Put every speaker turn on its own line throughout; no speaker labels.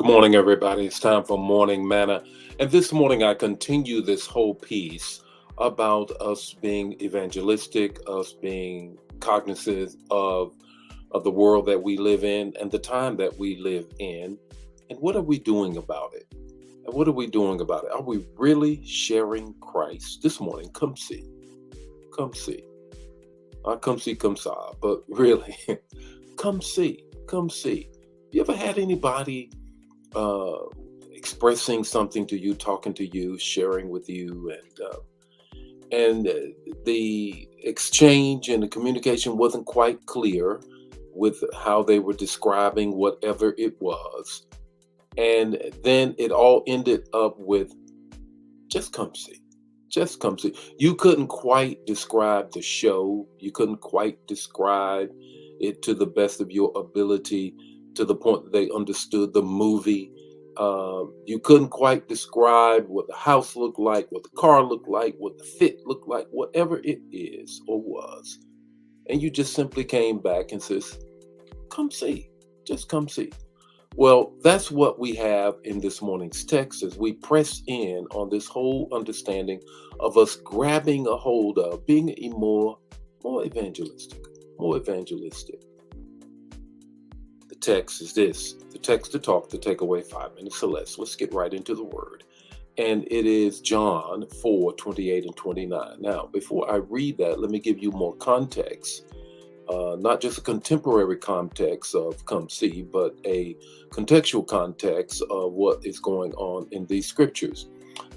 Good morning, everybody. It's time for Morning Manna. And this morning, I continue this whole piece about us being evangelistic, us being cognizant of the world that we live in and the time that we live in. And what are we doing about it? And what are we doing about it? Are we really sharing Christ? This morning, come see. Come see. Not come see, come saw, but really, come see. Come see. You ever had anybody uh, expressing something to you, talking to you, sharing with you, and the exchange and the communication wasn't quite clear with how they were describing whatever it was, and then it all ended up with just come see. Just come see. You couldn't quite describe the show. You couldn't quite describe it to the best of your ability, to the point that they understood the movie. You couldn't quite describe what the house looked like, what the car looked like, what the fit looked like, whatever it is or was. And you just simply came back and says, come see. Just come see. Well, that's what we have in this morning's text as we press in on this whole understanding of us grabbing a hold of being more evangelistic, more evangelistic. The text is this, the text to talk, the takeaway, 5 minutes or less. Let's get right into the word. And it is John 4:28 and 29. Now, before I read that, let me give you more context. Not just a contemporary context of come see, but a contextual context of what is going on in these scriptures.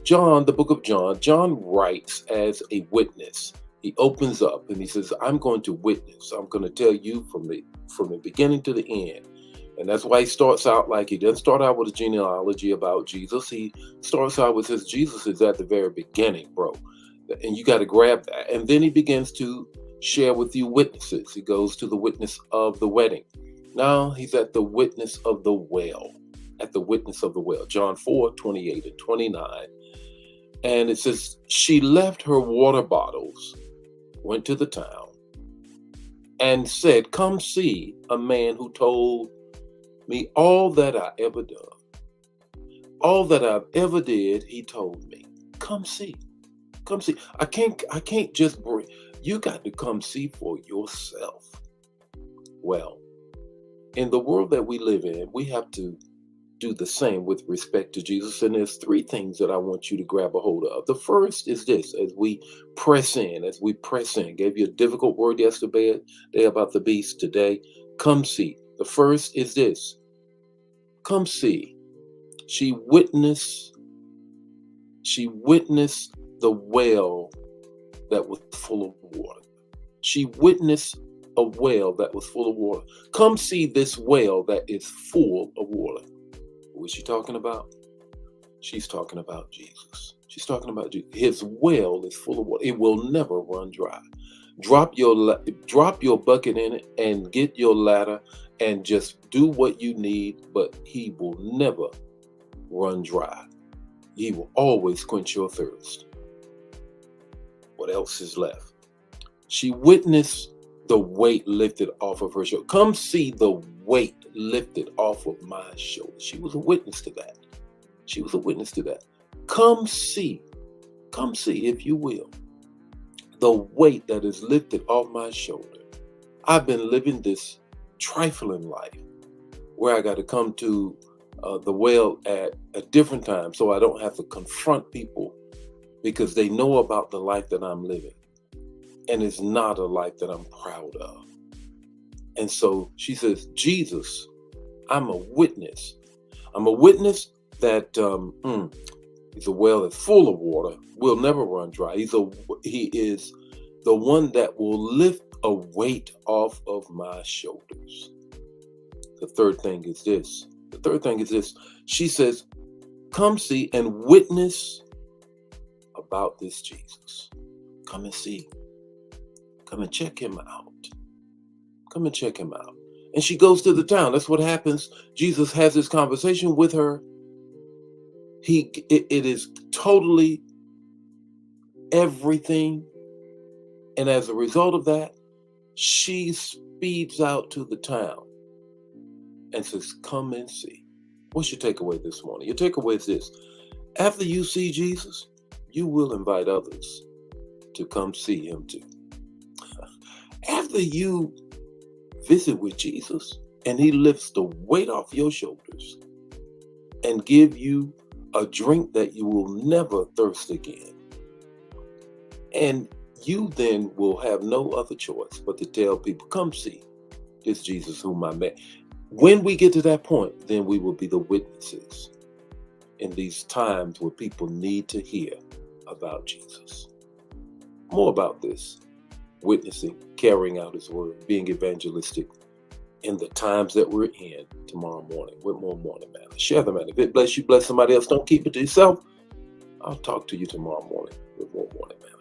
John, the book of John writes as a witness. He opens up and he says, I'm going to witness. I'm going to tell you from the beginning to the end. And that's why he starts out like he doesn't start out with a genealogy about Jesus. He starts out with says Jesus is at the very beginning, bro. And you got to grab that. And then he begins to share with you witnesses. He goes to the witness of the wedding. Now he's at the witness of the well. At the witness of the well. John 4:28 and 29. And it says, she left her water bottles, went to the town, and said, come see a man who told me all that I ever done. All that I've ever did, he told me. Come see. Come see. I can't just bring. You got to come see for yourself. Well, in the world that we live in, we have to do the same with respect to Jesus. And there's three things that I want you to grab a hold of. The first is this, as we press in, gave you a difficult word yesterday about the beast. Today, come see. The first is this, come see. She witnessed the well that was full of water. She witnessed a well that was full of water. Come see this well that is full of water. What is she talking about? She's talking about Jesus. She's talking about Jesus. His well is full of water. It will never run dry. Drop your bucket in it and get your ladder and just do what you need, but he will never run dry. He will always quench your thirst. What else is left? She witnessed the weight lifted off of her shoulder. Come see the weight lifted off of my shoulder. She was a witness to that. She was a witness to that. Come see, if you will, the weight that is lifted off my shoulder. I've been living this trifling life where I got to come to the well at a different time so I don't have to confront people because they know about the life that I'm living. And it's not a life that I'm proud of. And so she says, Jesus, I'm a witness. I'm a witness that he's a well that's full of water, will never run dry. He is the one that will lift a weight off of my shoulders. The third thing is this. She says, come see and witness about this Jesus. Come and see. Come and check him out. Come and check him out. And she goes to the town. That's what happens. Jesus has this conversation with her. It is totally everything. And as a result of that, she speeds out to the town and says, come and see. What's your takeaway this morning? Your takeaway is this. After you see Jesus, you will invite others to come see him too. After you visit with Jesus and he lifts the weight off your shoulders and give you a drink that you will never thirst again, and you then will have no other choice but to tell people, come see this Jesus whom I met. When we get to that point, then we will be the witnesses in these times where people need to hear about Jesus. More about this: witnessing, carrying out his word, being evangelistic in the times that we're in tomorrow morning with more Morning Manna. Share the manna. If it bless you, bless somebody else. Don't keep it to yourself. I'll talk to you tomorrow morning with more Morning Manna.